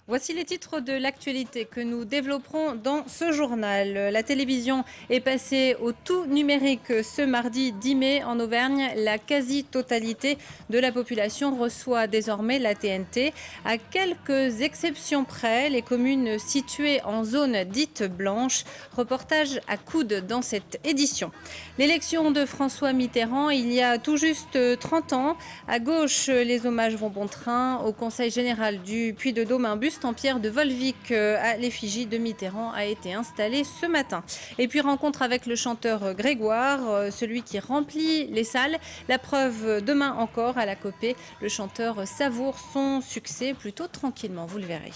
Voici les titres de l'actualité que nous développerons dans ce journal. La télévision est passée au tout numérique ce mardi 10 mai en Auvergne. La quasi-totalité de la population reçoit désormais la TNT. À quelques exceptions près, les communes situées en zone dite blanche. Reportage à coude dans cette édition. L'élection de François Mitterrand, il y a tout juste 30 ans. À gauche, les hommages vont bon train. Au Conseil général du Puy-de-Dôme, un buste en pierre de Volvic à l'effigie de Mitterrand a été installé ce matin. Et puis rencontre avec le chanteur Grégoire, celui qui remplit les salles. La preuve demain encore à la Copée. Le chanteur savoure son succès plutôt tranquillement, vous le verrez.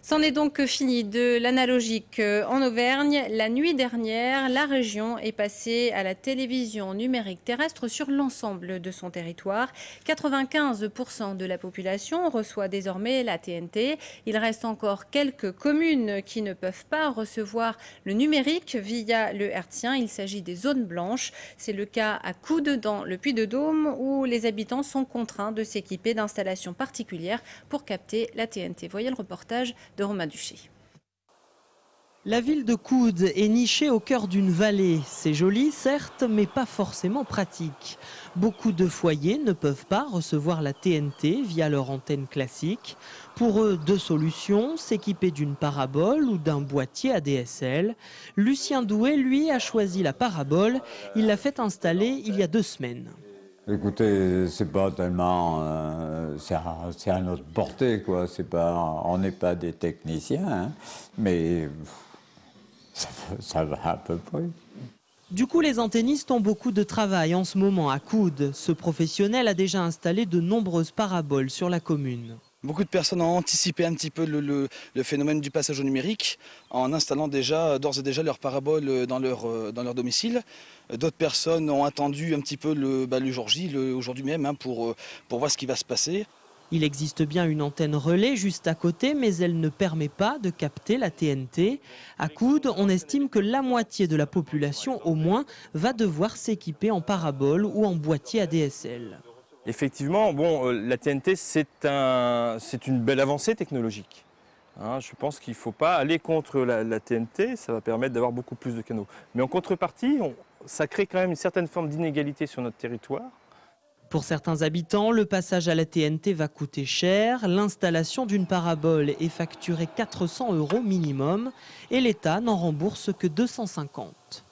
C'en est donc fini de l'analogique en Auvergne. La nuit dernière, la région est passée à la télévision numérique terrestre sur l'ensemble de son territoire. 95% de la population reçoit désormais la TNT. Il reste encore quelques communes qui ne peuvent pas recevoir le numérique via le hertzien. Il s'agit des zones blanches. C'est le cas à Coude dans le Puy-de-Dôme où les habitants sont contraints de s'équiper d'installations particulières pour capter la TNT. Voyez le reportage de Romain Duché. La ville de Coude est nichée au cœur d'une vallée. C'est joli, certes, mais pas forcément pratique. Beaucoup de foyers ne peuvent pas recevoir la TNT via leur antenne classique. Pour eux, deux solutions, s'équiper d'une parabole ou d'un boîtier ADSL. Lucien Doué, lui, a choisi la parabole. Il l'a fait installer il y a 2 semaines. Écoutez, c'est pas tellement, c'est à notre portée, quoi. C'est pas, on n'est pas des techniciens, hein, mais ça va à peu près. Du coup, les antennistes ont beaucoup de travail en ce moment à Coude. Ce professionnel a déjà installé de nombreuses paraboles sur la commune. Beaucoup de personnes ont anticipé un petit peu le phénomène du passage au numérique en installant d'ores et déjà leurs paraboles dans leur domicile. D'autres personnes ont attendu un petit peu le jour J, aujourd'hui même, hein, pour voir ce qui va se passer. Il existe bien une antenne relais juste à côté, mais elle ne permet pas de capter la TNT. À Coude, on estime que la moitié de la population, au moins, va devoir s'équiper en parabole ou en boîtier ADSL. Effectivement, la TNT, c'est une belle avancée technologique. Je pense qu'il ne faut pas aller contre la TNT, ça va permettre d'avoir beaucoup plus de canaux. Mais en contrepartie, ça crée quand même une certaine forme d'inégalité sur notre territoire. Pour certains habitants, le passage à la TNT va coûter cher. L'installation d'une parabole est facturée 400 € minimum et l'État n'en rembourse que 250.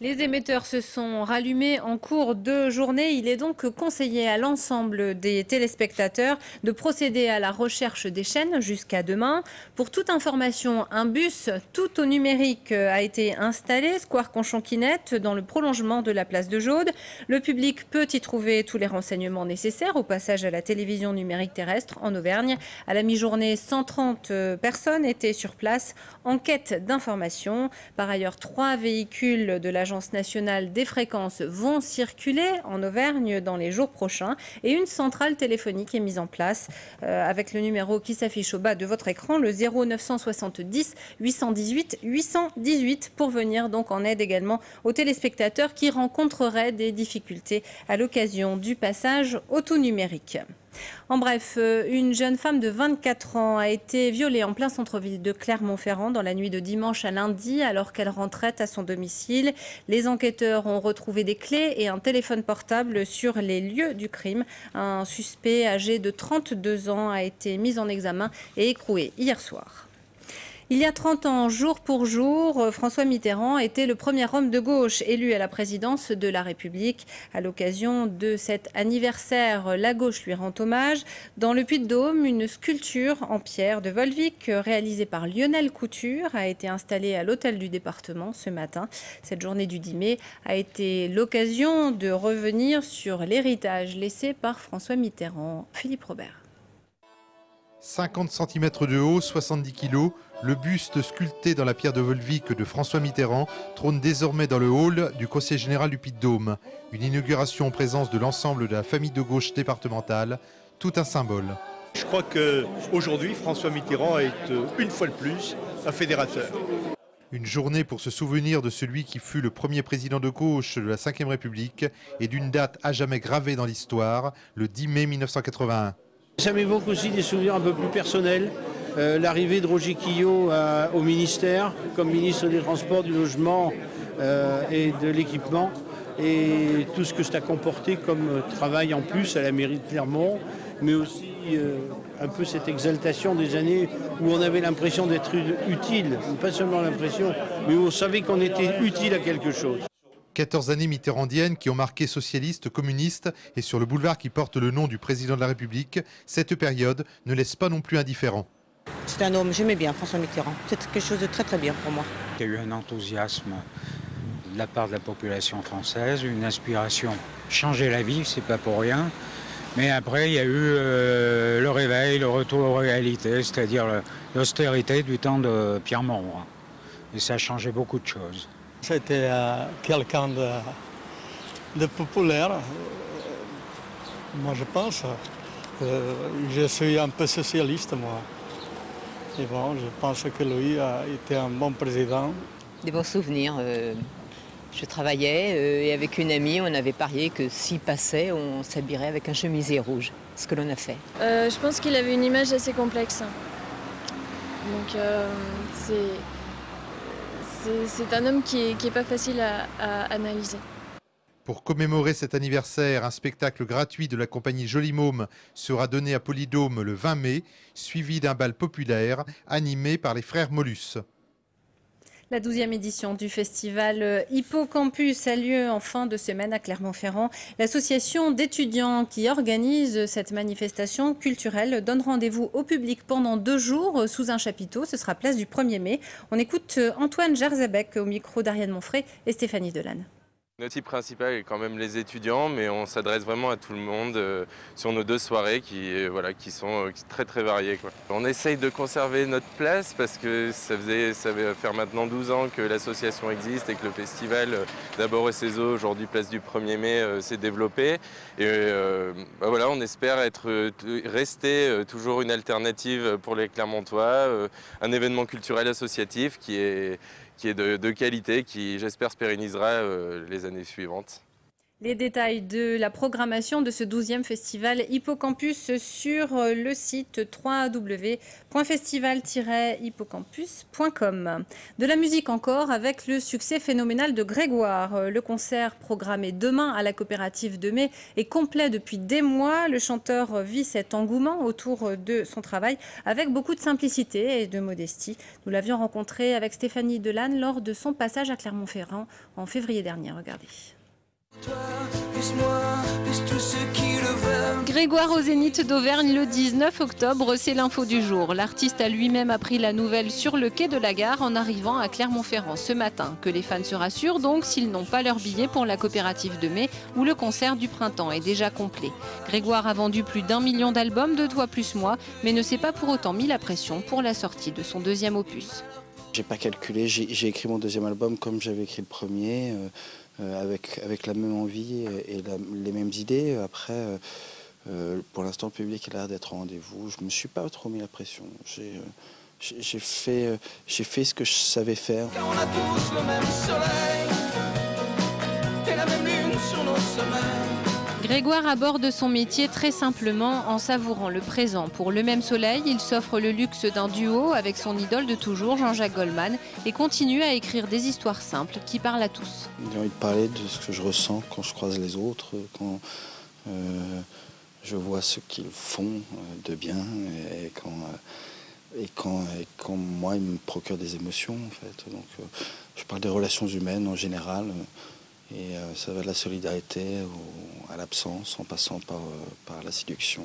Les émetteurs se sont rallumés en cours de journée. Il est donc conseillé à l'ensemble des téléspectateurs de procéder à la recherche des chaînes jusqu'à demain. Pour toute information, un bus tout au numérique a été installé, square Conchonquinette, dans le prolongement de la place de Jaude. Le public peut y trouver tous les renseignements nécessaires au passage à la télévision numérique terrestre en Auvergne. À la mi-journée, 130 personnes étaient sur place en quête d'informations. Par ailleurs, 3 véhicules de l'Agence nationale des fréquences vont circuler en Auvergne dans les jours prochains et une centrale téléphonique est mise en place avec le numéro qui s'affiche au bas de votre écran, le 0970 818 818 pour venir donc en aide également aux téléspectateurs qui rencontreraient des difficultés à l'occasion du passage au tout numérique. En bref, une jeune femme de 24 ans a été violée en plein centre-ville de Clermont-Ferrand dans la nuit de dimanche à lundi alors qu'elle rentrait à son domicile. Les enquêteurs ont retrouvé des clés et un téléphone portable sur les lieux du crime. Un suspect âgé de 32 ans a été mis en examen et écroué hier soir. Il y a 30 ans, jour pour jour, François Mitterrand était le premier homme de gauche élu à la présidence de la République. À l'occasion de cet anniversaire, la gauche lui rend hommage. Dans le Puy-de-Dôme, une sculpture en pierre de Volvic réalisée par Lionel Couture a été installée à l'hôtel du département ce matin. Cette journée du 10 mai a été l'occasion de revenir sur l'héritage laissé par François Mitterrand. Philippe Robert. 50 cm de haut, 70 kg, le buste sculpté dans la pierre de Volvic de François Mitterrand trône désormais dans le hall du Conseil général du Puy-de-Dôme. Une inauguration en présence de l'ensemble de la famille de gauche départementale, tout un symbole. Je crois qu'aujourd'hui, François Mitterrand est une fois de plus un fédérateur. Une journée pour se souvenir de celui qui fut le premier président de gauche de la Ve République et d'une date à jamais gravée dans l'histoire, le 10 mai 1981. Ça m'évoque aussi des souvenirs un peu plus personnels. L'arrivée de Roger Quillot au ministère, comme ministre des Transports, du Logement et de l'Équipement, et tout ce que ça a comporté comme travail en plus à la mairie de Clermont, mais aussi un peu cette exaltation des années où on avait l'impression d'être utile, pas seulement l'impression, mais où on savait qu'on était utile à quelque chose. 14 années mitterrandiennes qui ont marqué socialistes, communistes et sur le boulevard qui porte le nom du président de la République, cette période ne laisse pas non plus indifférent. C'est un homme, j'aimais bien François Mitterrand, c'est quelque chose de très très bien pour moi. Il y a eu un enthousiasme de la part de la population française, une inspiration. Changer la vie, c'est pas pour rien. Mais après, il y a eu le réveil, le retour aux réalités, c'est-à-dire l'austérité du temps de Pierre Mauroy. Et ça a changé beaucoup de choses. C'était quelqu'un de populaire. Moi, je pense. Je suis un peu socialiste, moi. Et bon, je pense que lui a été un bon président. Des bons souvenirs. Je travaillais et avec une amie, on avait parié que s'il passait, on s'habillerait avec un chemisier rouge, ce que l'on a fait. Je pense qu'il avait une image assez complexe. Donc c'est un homme qui est pas facile à analyser. Pour commémorer cet anniversaire, un spectacle gratuit de la compagnie Joli Môme sera donné à Polydôme le 20 mai, suivi d'un bal populaire animé par les frères Mollus. La 12e édition du festival Hippocampus a lieu en fin de semaine à Clermont-Ferrand. L'association d'étudiants qui organise cette manifestation culturelle donne rendez-vous au public pendant 2 jours sous un chapiteau. Ce sera place du 1er mai. On écoute Antoine Gerzabek au micro d'Ariane Monfray et Stéphanie Delanne. Notre cible principale est quand même les étudiants, mais on s'adresse vraiment à tout le monde sur nos 2 soirées qui sont très très variées, quoi. On essaye de conserver notre place parce que ça va faire maintenant 12 ans que l'association existe et que le festival, d'abord SESO, aujourd'hui place du 1er mai, s'est développé. Et voilà, on espère rester toujours une alternative pour les Clermontois, un événement culturel associatif qui est de qualité, qui j'espère se pérennisera les années suivantes. Les détails de la programmation de ce 12e festival Hippocampus sur le site www.festival-hippocampus.com. De la musique encore avec le succès phénoménal de Grégoire. Le concert programmé demain à la coopérative de Mai est complet depuis des mois. Le chanteur vit cet engouement autour de son travail avec beaucoup de simplicité et de modestie. Nous l'avions rencontré avec Stéphanie Delanne lors de son passage à Clermont-Ferrand en février dernier. Regardez. Grégoire au Zénith d'Auvergne le 19 octobre, c'est l'info du jour. L'artiste a lui-même appris la nouvelle sur le quai de la gare en arrivant à Clermont-Ferrand ce matin. Que les fans se rassurent donc s'ils n'ont pas leur billet pour la coopérative de Mai où le concert du printemps est déjà complet. Grégoire a vendu plus d'1 million d'albums de Toi plus moi, mais ne s'est pas pour autant mis la pression pour la sortie de son 2e opus. J'ai pas calculé, j'ai écrit mon 2e album comme j'avais écrit le premier. Avec la même envie et les mêmes idées. Après, pour l'instant, le public a l'air d'être au rendez-vous. Je ne me suis pas trop mis la pression. J'ai fait ce que je savais faire. Car on a tous le même soleil et la même lune sur nos sommeils. Grégoire aborde son métier très simplement en savourant le présent. Pour le même soleil, il s'offre le luxe d'un duo avec son idole de toujours, Jean-Jacques Goldman, et continue à écrire des histoires simples qui parlent à tous. J'ai envie de parler de ce que je ressens quand je croise les autres, quand je vois ce qu'ils font de bien et quand moi, ils me procurent des émotions, en fait. Donc, je parle des relations humaines en général. Et ça va de la solidarité à l'absence, en passant par la séduction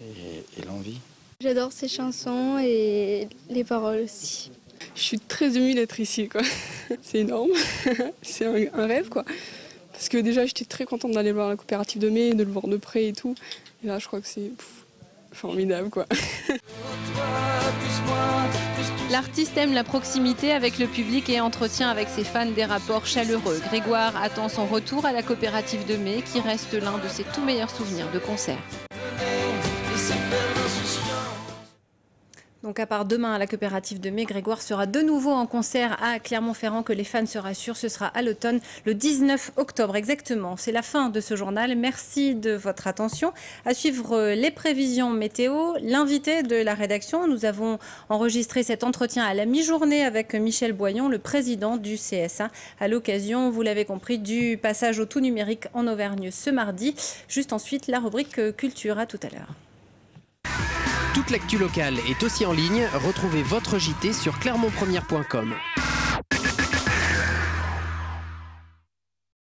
et l'envie. J'adore ces chansons et les paroles aussi. Je suis très émue d'être ici, quoi. C'est énorme, c'est un rêve, quoi. Parce que déjà, j'étais très contente d'aller voir la coopérative de Mai, de le voir de près et tout. Et là, je crois que c'est formidable, quoi. L'artiste aime la proximité avec le public et entretient avec ses fans des rapports chaleureux. Grégoire attend son retour à la coopérative de Mai, qui reste l'un de ses tout meilleurs souvenirs de concert. Donc à part demain à la coopérative de mai, Grégoire sera de nouveau en concert à Clermont-Ferrand, que les fans se rassurent. Ce sera à l'automne, le 19 octobre exactement. C'est la fin de ce journal. Merci de votre attention. À suivre les prévisions météo. L'invité de la rédaction, nous avons enregistré cet entretien à la mi-journée avec Michel Boyon, le président du CSA, à l'occasion, vous l'avez compris, du passage au tout numérique en Auvergne ce mardi. Juste ensuite, la rubrique culture. À tout à l'heure. Toute l'actu locale est aussi en ligne. Retrouvez votre JT sur clermontpremière.com.